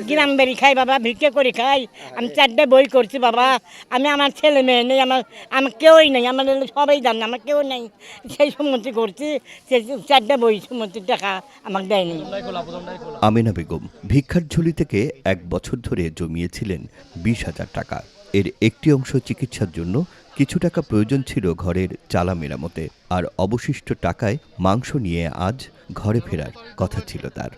গ্রাম বেরি খাই বাবা, ভিক্ষে করে খাই। আমি 4টা বই করছি বাবা। আমি আমার ছেলে মেয়ে নেই, আমার কেউই নেই, আমার সবাই জানে আমার কেউ নেই। সেই সম্মতি করছি, সেই 4টা বই সম্মতির টাকা আমাকে দেয়নি। আমেনা বেগম ভিক্ষার ঝুলি থেকে 1 বছর ধরে জমিয়েছিলেন 20,000 টাকা। এর একটি অংশ চিকিৎসার জন্য, কিছু টাকা প্রয়োজন ছিল ঘরের চালা মেরামতে, আর অবশিষ্ট টাকায় মাংস নিয়ে আজ ঘরে ফেরার কথা ছিল তার।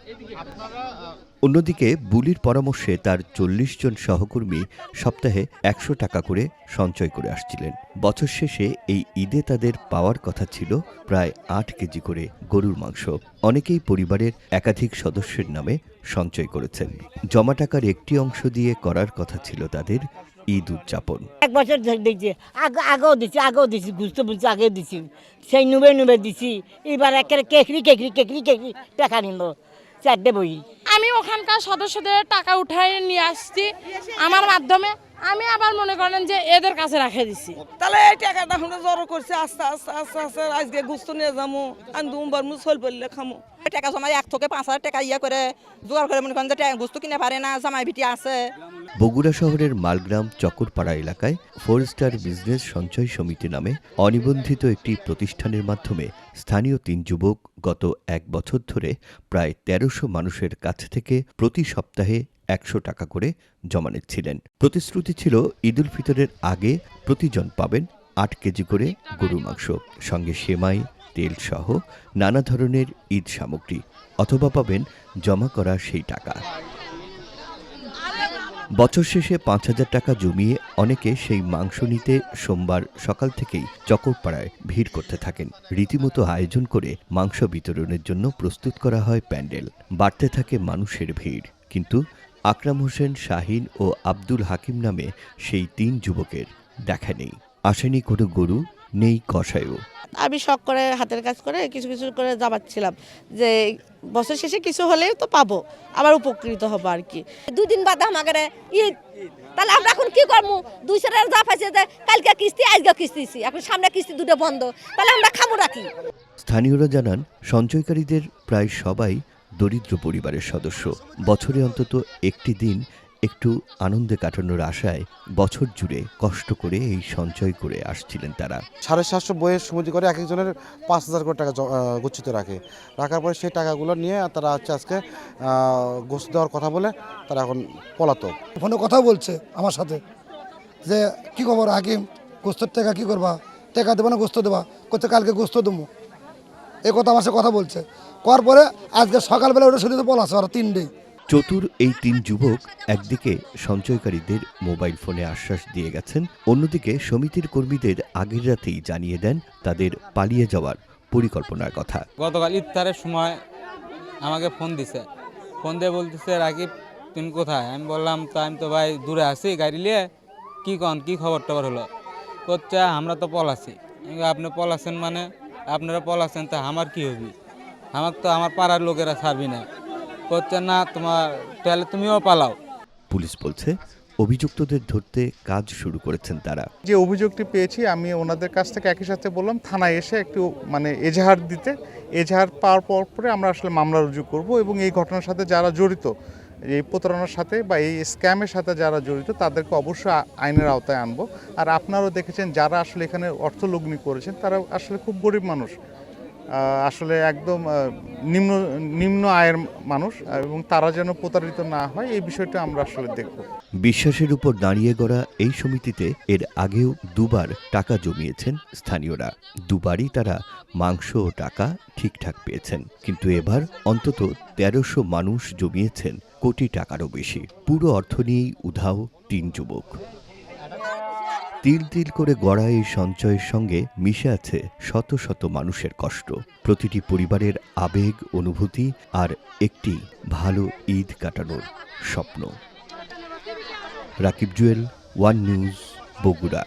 অন্যদিকে বুলির পরামর্শে তার 40 জন সহকর্মী সপ্তাহে 100 টাকা করে সঞ্চয় করে আসছিলেন। বছর শেষে এই ঈদে তাদের পাওয়ার কথা ছিল প্রায় 8 কেজি করে গরুর মাংস। অনেকেই পরিবারের একাধিক সদস্যের নামে সঞ্চয় করেছেন। জমা টাকার একটি অংশ দিয়ে করার কথা ছিল তাদের ঈদ উদযাপন। 1 বছর দেখছি, আগেও দিছি, গুস্ত বুঝছি আগেও দিছি, সেই নুবে দিছি। এবার একের কেকরি টাকা নিব 4টা বই। আমি ওখানকার সদস্যদের টাকা উঠাই নিয়ে আসছি আমার মাধ্যমে। আমি আবার মনে করেন যে এদের কাছে রেখে দিছি। তাহলে এই টাকাটা আমরা জড়ো করছি, আস্তে আজকে গুস্ত নিয়ে যাবো, আমি দুবার মুসল বললে খামো। টাকা জমাই 1 থেকে 5,000 টাকা করে জোগাড় করে মনে করেন যে গুস্ত কিনে পারে না, জামাই ভিটি আছে। বগুড়া শহরের মালগ্রাম চকরপাড়া এলাকায় 4 স্টার বিজনেস সঞ্চয় সমিতি নামে অনিবন্ধিত একটি প্রতিষ্ঠানের মাধ্যমে স্থানীয় 3 যুবক গত 1 বছর ধরে প্রায় 1300 মানুষের কাছ থেকে প্রতি সপ্তাহে 100 টাকা করে জমা নিচ্ছিলেন। প্রতিশ্রুতি ছিল ঈদুল ফিতরের আগে প্রতিজন পাবেন 8 কেজি করে গরুর মাংস, সঙ্গে সেমাই, তেল সহ নানা ধরনের ঈদ সামগ্রী, অথবা পাবেন জমা করা সেই টাকা। বছর শেষে 5,000 টাকা জমিয়ে অনেকে সেই মাংস নিতে সোমবার সকাল থেকেই চকরপাড়ায় ভিড় করতে থাকেন। রীতিমতো আয়োজন করে মাংস বিতরণের জন্য প্রস্তুত করা হয় প্যান্ডেল। বাড়তে থাকে মানুষের ভিড়, কিন্তু আকরাম হোসেন, শাহিন ও আব্দুল হাকিম নামে সেই 3 যুবকের দেখা নেই। আসেনি কোনো গরু, নেই কষায়ও। আমি শখ করে হাতের কাজ করে কিছু করে জমাচ্ছিলাম যে বছর শেষে কিছু হলেও তো পাবো, আবার উপকৃত হবো আর কি। 2 দিন বাদে আমাদের ঈদ, তাহলে আমরা এখন কি করবো? 200 টাকা যা পাইছে যে কালকে কিস্তি আজকে কিস্তি, এখন সামনে কিস্তি 2টা বন্ধ, তাহলে আমরা খাবো রাখি। স্থানীয়রা জানান, সঞ্চয়কারীদের প্রায় সবাই দরিদ্র পরিবারের সদস্য। বছরে অন্তত একটি দিন একটু আনন্দে কাটানোর আশায় বছর জুড়ে কষ্ট করে এই সঞ্চয় করে আসছিলেন তারা। 750 বইয়ের সমিতি করে এক একজনের 5,000 করে টাকা গচ্ছিত রাখার পরে সেই টাকাগুলো নিয়ে তারা আজকে গোস্ত দেওয়ার কথা বলে তারা এখন পলাতক। ফোনে কথা বলছে আমার সাথে যে কি খবর হাকিম, গোস্তের টাকা কি করবা, টাকা দেবো না গোস্ত দেবা, করতে কালকে গোস্ত দেবো, এই কথা আমার সাথে কথা বলছে। করার পরে আজকে সকালবেলা ওটা শুধু পলাছে ওরা 3 ডে। চতুর এই 3 যুবক একদিকে সঞ্চয়কারীদের মোবাইল ফোনে আশ্বাস দিয়ে গেছেন, অন্যদিকে সমিতির কর্মীদের আগের রাতেই জানিয়ে দেন তাদের পালিয়ে যাওয়ার পরিকল্পনার কথা। গতকাল ইফতারের সময় আমাকে ফোন দিয়ে বলতেছে, রাকিব তুমি কোথায়? আমি বললাম তো আমি তো ভাই দূরে আছি গাড়ি নিয়ে। কি খবর টবর হলো? করছে আমরা তো পলাছি। আপনি পলাছেন মানে? আপনারা পলাছেন তা আমার কি হবি? আমাকে তো আমার পাড়ার লোকেরা ছাড়বি না। করছে না তাহলে তুমিও পালাও। পুলিশ বলছে অভিযুক্তদের ধরতে কাজ শুরু করেছেন তারা। যে অভিযোগটি পেয়েছি আমি ওনাদের কাছ থেকে একই সাথে বললাম থানায় এসে একটু এজাহার দিতে। এজাহার পাওয়ার পরে আমরা আসলে মামলা রুজু করব এবং এই ঘটনার সাথে যারা জড়িত, এই প্রতারণার সাথে বা এই স্ক্যামের সাথে যারা জড়িত তাদেরকে অবশ্যই আইনের আওতায় আনবো। আর আপনারাও দেখেছেন যারা আসলে এখানে অর্থলগ্নি করেছেন তারা আসলে খুব গরিব মানুষ, আসলে একদম নিম্ন আয়ের মানুষ, এবং তারা যেন প্রতারিত না হয় এই বিষয়টা আমরা আসলে দেখব। বিশ্বাসের উপর দাঁড়িয়ে গড়া এই সমিতিতে এর আগেও 2বার টাকা জমিয়েছেন স্থানীয়রা। 2বারই তারা মাংস ও টাকা ঠিকঠাক পেয়েছেন, কিন্তু এবার অন্তত 1300 মানুষ জমিয়েছেন কোটি টাকারও বেশি। পুরো অর্থ নিয়েই উধাও 3 যুবক। তিল তিল করে গড়া এই সঞ্চয়ের সঙ্গে মিশে আছে শত শত মানুষের কষ্ট, প্রতিটি পরিবারের আবেগ, অনুভূতি আর একটি ভালো ঈদ কাটানোর স্বপ্ন। Rakib Jewel, one news, Bogura.